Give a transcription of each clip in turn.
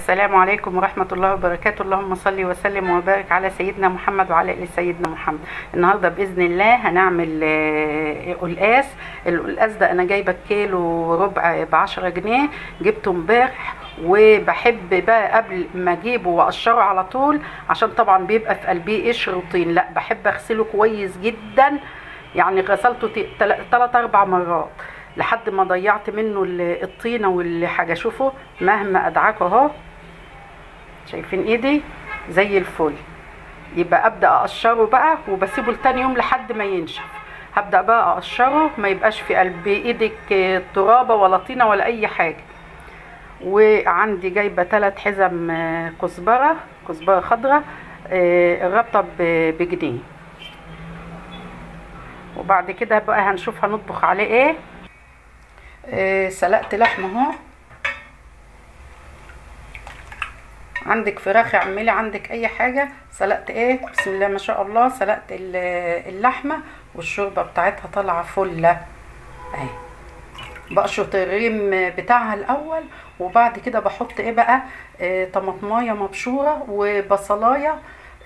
السلام عليكم ورحمة الله وبركاته. اللهم صل وسلم وبارك على سيدنا محمد وعلى آل سيدنا محمد. النهاردة بإذن الله هنعمل قلقاس. القلقاس ده أنا جايبة كيلو وربع ب10 جنيه، جبته امبارح. وبحب بقى قبل ما اجيبه واقشره على طول، عشان طبعا بيبقى في قلبيه قشر وطين، لا بحب اغسله كويس جدا. يعني غسلته 3-4 مرات لحد ما ضيعت منه الطينه والحاجه. شوفوا مهما ادعكه اهو، شايفين ايدي زي الفل. يبقى ابدا اقشره بقى وبسيبه لتاني يوم لحد ما ينشف. هبدا بقى اقشره ما يبقاش في قلب ايدك ترابه ولا طينه ولا اي حاجه. وعندي جايبه 3 حزم كزبره خضراء، الربطه بجنيه. وبعد كده بقى هنشوف هنطبخ عليه ايه. سلقت لحمه اهو. عندك فراخ اعملي، عندك اي حاجه. سلقت ايه بسم الله ما شاء الله، سلقت اللحمه والشوربه بتاعتها طالعه فله اهي. بقشط الريم بتاعها الاول، وبعد كده بحط ايه بقى، طماطمايه مبشوره وبصلايه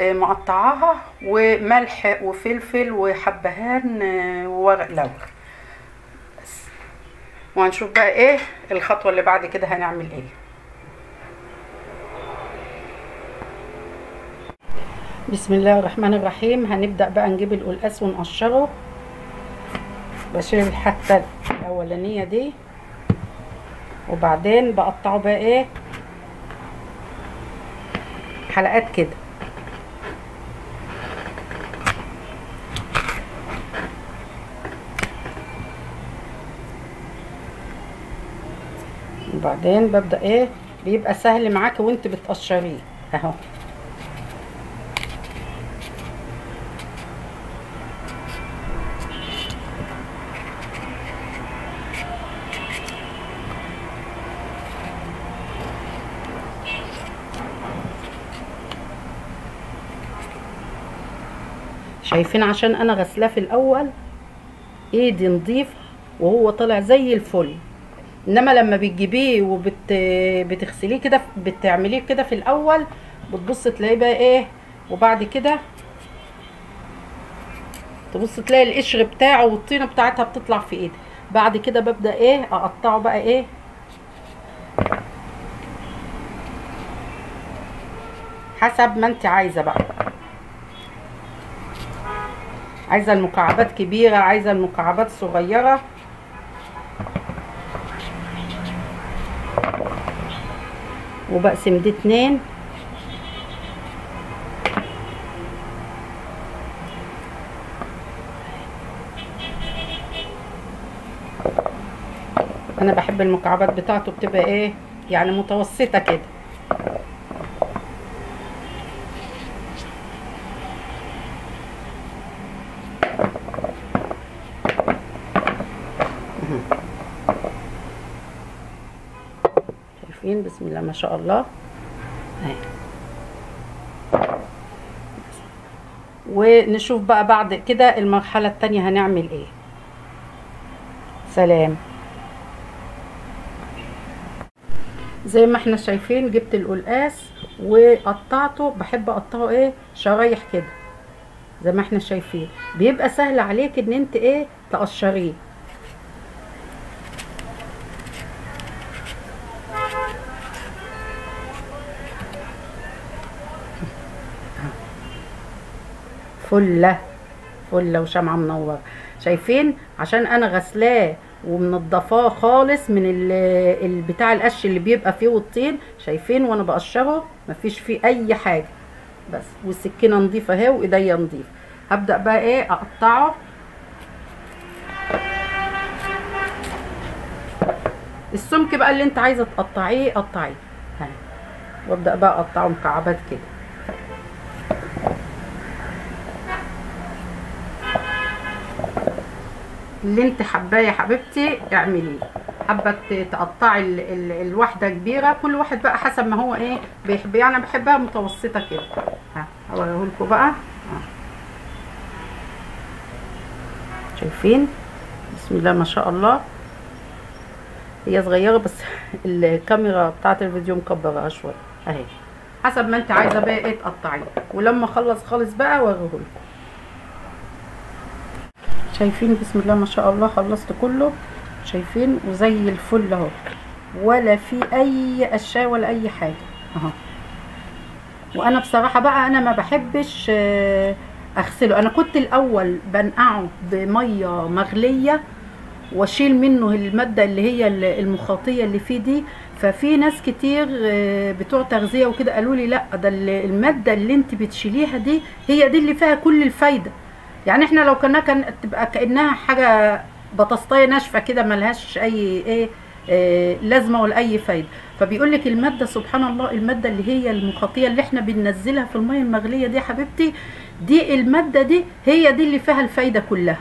مقطعاها وملح وفلفل وحبهان وورق لورا بس. وهنشوف بقى ايه الخطوه اللي بعد كده هنعمل ايه. بسم الله الرحمن الرحيم. هنبدا بقى نجيب القلقاس ونقشره. بشيل الحته الاولانيه دي، وبعدين بقطعه بقى ايه حلقات كده. وبعدين ببدا ايه، بيبقى سهل معاكي وانت بتقشريه اهو. شايفين عشان انا غسلاه في الاول ايدي نضيفه وهو طالع زي الفل. انما لما بتجيبيه وبتغسليه كده، بتعمليه كده في الاول، بتبص تلاقيه بقى ايه، وبعد كده تبص تلاقي القشر بتاعه والطينه بتاعتها بتطلع في ايدي. بعد كده ببدا ايه اقطعه بقى ايه حسب ما انت عايزه بقى. عايزه المكعبات كبيره، عايزه المكعبات صغيره. وبقسم دي 2. انا بحب المكعبات بتاعته بتبقى ايه يعني متوسطه كده. شايفين بسم الله ما شاء الله اهي. ونشوف بقى بعد كده المرحله التانية هنعمل ايه. سلام. زي ما احنا شايفين جبت القلقاس وقطعته. بحب اقطعه ايه شرايح كده زي ما احنا شايفين، بيبقى سهل عليك ان انت ايه تقشريه. فله وشمعه منوره. شايفين عشان انا غسلاه ومنضفاه خالص من بتاع القش اللي بيبقى فيه والطين. شايفين وانا بقشره مفيش فيه اي حاجه بس، والسكينه نضيفه اهي وايديا نضيفه. هبدا بقى ايه اقطعه. السمك بقى اللي انت عايزه تقطعيه قطعيه اهي. وابدا بقى اقطعه مكعبات كده. اللي انت حباه يا حبيبتي اعمليه. حابه تقطعي الواحده كبيره، كل واحد بقى حسب ما هو ايه بيحب. يعني انا بحبها متوسطه كده. ها هوريهولكوا بقى. شايفين بسم الله ما شاء الله. هي صغيره بس الكاميرا بتاعه الفيديو مكبرها شويه اهي، حسب ما انت عايزه بقى ايه تقطعيه. ولما اخلص خالص بقى اوريهولكم. شايفين بسم الله ما شاء الله خلصت كله، شايفين وزي الفل اهو، ولا في اي قشايه ولا اي حاجه اهو. وانا بصراحه بقى انا ما بحبش اغسله. انا كنت الاول بنقعه بميه مغليه واشيل منه الماده اللي هي المخاطيه اللي فيه دي. ففي ناس كتير بتوع تغذيه وكده قالوا لي لا، ده الماده اللي انت بتشيليها دي هي دي اللي فيها كل الفايده. يعني احنا لو كان تبقى كانها حاجه بطاطايه ناشفه كده ملهاش اي لازمه ولا اي فايده. فبيقول لك الماده سبحان الله، الماده اللي هي المخاطيه اللي احنا بننزلها في الميه المغليه دي يا حبيبتي، دي الماده دي هي دي اللي فيها الفايده كلها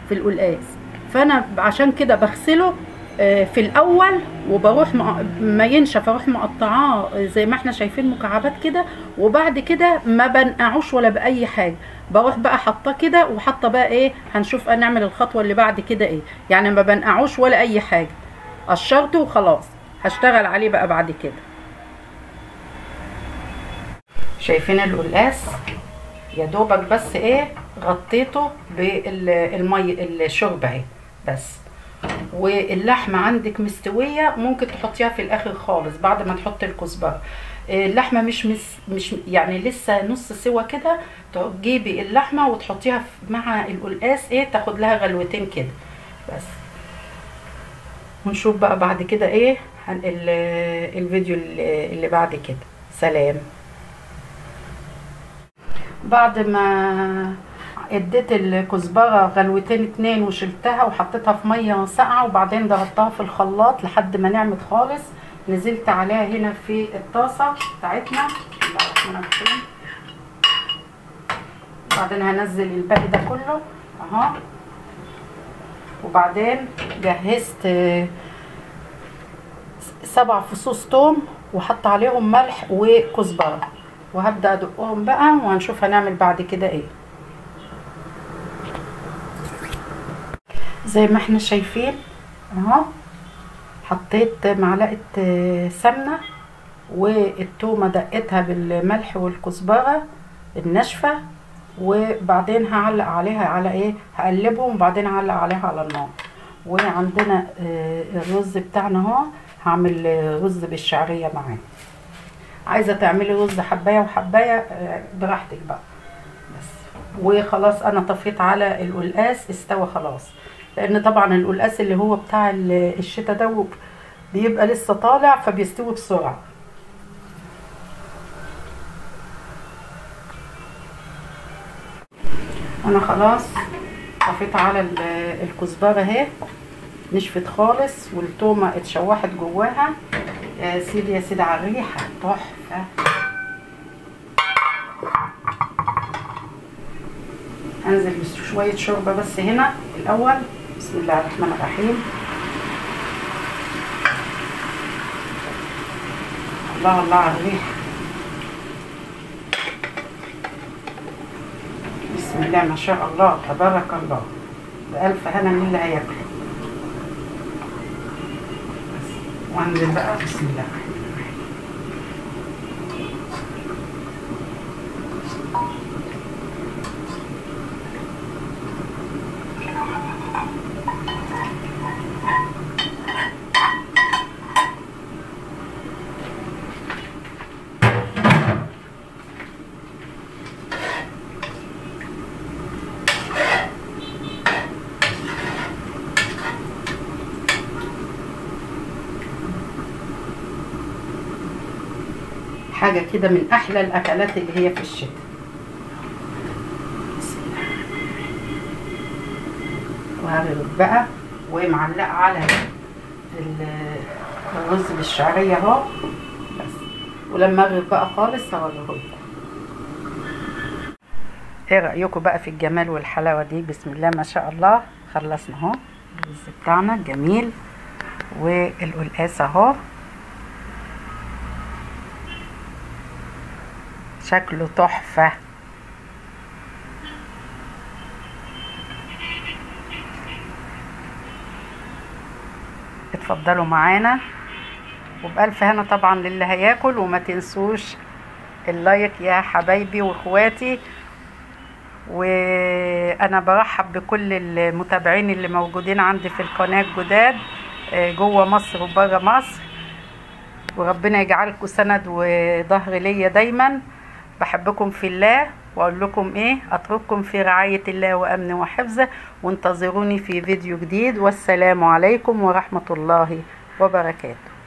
في القلقاس. فانا عشان كده بغسله في الاول، وبروح ما ينشف اروح مقطعاه زي ما احنا شايفين مكعبات كده، وبعد كده ما بنقعوش ولا باي حاجه، بروح بقى حاطاه كده وحاطه بقى ايه. هنشوف نعمل الخطوه اللي بعد كده ايه، يعني ما بنقعوش ولا اي حاجه، قشرته وخلاص هشتغل عليه بقى بعد كده. شايفين القلقاس يا دوبك بس ايه غطيته بالمي الشوربه اهي بس. واللحمه عندك مستويه، ممكن تحطيها في الاخر خالص بعد ما تحطي الكزبره. اللحمه مش يعني لسه نص سوا كده، تجيبي اللحمه وتحطيها مع القلقاس ايه، تاخد لها غلوتين كده بس. ونشوف بقى بعد كده ايه الفيديو اللي بعد كده. سلام. بعد ما اديت الكزبره غلوتين 2 وشلتها وحطيتها في ميه ساقعه، وبعدين ضغطتها في الخلاط لحد ما نعمت خالص، نزلت عليها هنا في الطاسه بتاعتنا. بسم الله الرحمن الرحيم. بعدين هنزل الباقي ده كله اهو. وبعدين جهزت 7 فصوص توم وحط عليهم ملح وكزبره، وهبدا ادقهم بقى وهنشوف هنعمل بعد كده ايه. زي ما احنا شايفين اهو، حطيت معلقه سمنه، والتومه دقتها بالملح والكزبره الناشفه، وبعدين هعلق عليها على ايه، هقلبهم وبعدين هعلق عليها على النار. وعندنا الرز بتاعنا اهو، هعمل رز بالشعريه معاه. عايزه تعملي رز حبايه وحبايه براحتك بقى بس. وخلاص انا طفيت على القلقاس، استوى خلاص، لان طبعا القلقاس اللي هو بتاع الشتا ده بيبقى لسه طالع فبيستوي بسرعه. انا خلاص طفيت على الكزبره اهي، نشفت خالص والتومه اتشوحت جواها. يا سيدي يا سيدي على الريحه تحفه. انزل بشويه شوربه بس هنا الاول. بسم الله الرحمن الرحيم. الله الله على الريحه، بسم الله ما شاء الله تبارك الله، بألف هنا من اللي هياكله. وانزل بقى بسم الله. حاجه كده من احلى الاكلات اللي هي في الشتاء. وهغرب بقى ومعلقه على الرز بالشعريه اهو بس. ولما اغرب بقى خالص هوريهولكم. ايه رايكم بقى في الجمال والحلاوه دي؟ بسم الله ما شاء الله. خلصنا اهو الرز بتاعنا جميل، والقلقاس اهو شكله تحفة. اتفضلوا معانا، وبألف هنا طبعا للي هياكل. وما تنسوش اللايك يا حبايبي واخواتي. وانا برحب بكل المتابعين اللي موجودين عندي في القناة الجداد جوه مصر وبره مصر، وربنا يجعلكم سند وظهر ليا دايما. بحبكم في الله، واقول لكم ايه، اترككم في رعاية الله وامنه وحفظه، وانتظروني في فيديو جديد. والسلام عليكم ورحمة الله وبركاته.